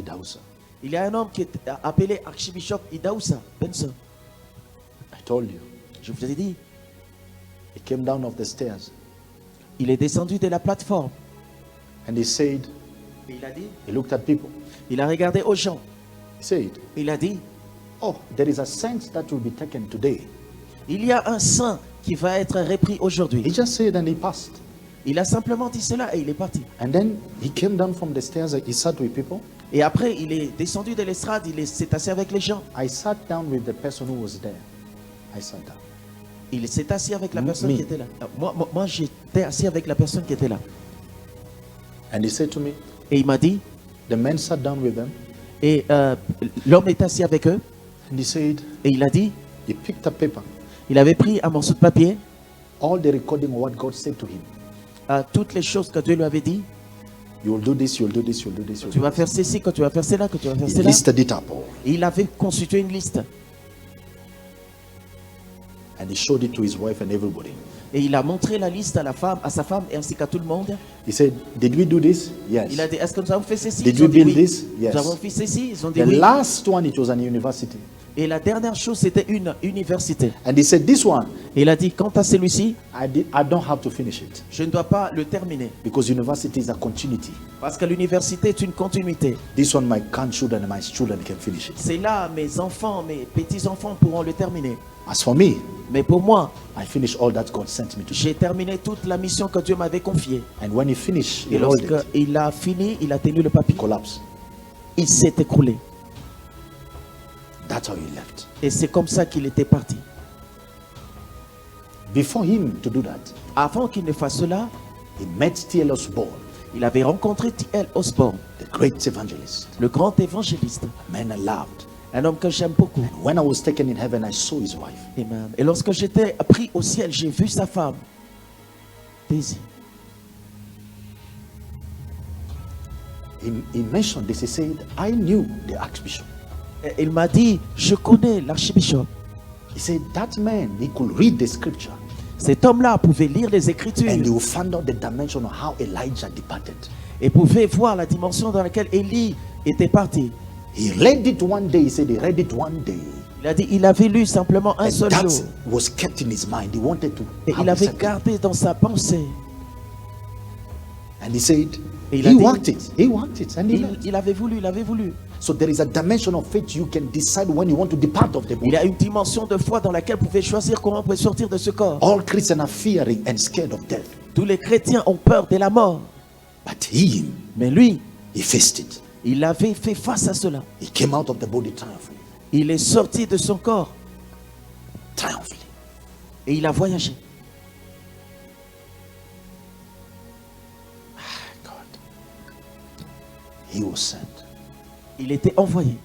Idausa. Il y a un homme qui est appelé Archbishop Idausa Benson. I told you. Je vous ai dit, He came down off the stairs il est descendu de la plateforme. and he said, Et il a dit, he looked at people. il a regardé aux gens. He said, Il a dit, oh, there is a saint that will be taken today. il y a un saint qui va être repris He aujourd'hui. just said and he passed. Il a simplement dit cela et il est parti. And then he came down from the stairs. He sat with people. Et après, il est descendu de l'estrade, s'est assis avec les gens. I sat down with the person who was there. I sat down. Il s'est assis avec la personne Me. qui était là. Moi, j'étais assis avec la personne qui était là. And he said to me, Et il m'a dit, the man sat down with them. et l'homme est assis avec eux. And he said, Et il a dit, he picked up paper. il avait pris un morceau de papier, All the recording of what God said to him. toutes les choses que Dieu lui avait dit. You will do this, you will do this, you will do this. You will Tu do vas this. faire ceci, que tu vas faire cela, que tu vas faire He cela. listed it up all. Et il avait constitué une liste. And he showed it to his wife and everybody. Et il a montré la liste à sa femme et ainsi qu'à tout le monde. He said, did we do this? Yes. Il a dit, est-ce que nous avons fait ceci? Did Ils ont we dit build oui. this? Yes. Nous avons fait ceci? Ils ont dit The oui. last one, it was an university. Et la dernière chose, c'était une université. And he said, this one, Et il a dit, quant à celui-ci, I don't have to finish it. je ne dois pas le terminer. Because university is a continuity. Parce que l'université est une continuité. This one, my grandchildren and my children can finish it. C'est là, mes enfants, mes petits-enfants pourront le terminer. As for me, Mais pour moi, I finished all that God sent me to do. j'ai terminé toute la mission que Dieu m'avait confiée. And when he finished, he Et rolled it, lorsqu'il a fini, il a tenu le papier. collapsed. Il s'est écroulé. That's how he left. Et c'est comme ça qu'il était parti. Before him to do that, Avant qu'il ne fasse cela, he met T.L. Osborne, il avait rencontré T.L. Osborne, the great evangelist, le grand évangéliste. a man I loved. Un homme que j'aime beaucoup. And when I was taken in heaven, I saw his wife. Amen. Et lorsque j'étais pris au ciel, j'ai vu sa femme, Daisy. He mentioned this. He said, I knew the archbishop. Et il m'a dit, je connais l'archbishop. He said, that man, he could read the scripture Cet homme-là pouvait lire les Écritures and he will find out the dimension of how Elijah departed. et pouvait voir la dimension dans laquelle Élie était parti. He read it one day. He said he read it one day. Il a dit, il avait lu simplement un And seul that jour. was kept in his mind. He wanted to Et have il avait it. gardé dans sa pensée. And he said, Et il a he dit- worked it. He worked it. And he left. Il avait voulu, il avait voulu. So there is a dimension of faith you can decide when you want to depart of the Il y body. a une dimension de foi dans laquelle vous pouvez choisir comment vous pouvez sortir de ce corps. All Christians are fearing and scared of death. Tous les chrétiens ont peur de la mort. But him, Mais lui, he faced it. il avait fait face à cela. He came out of the body triumphantly. Il est sorti de son corps Triumphantly. et il a voyagé. God. He was sent. Il était envoyé.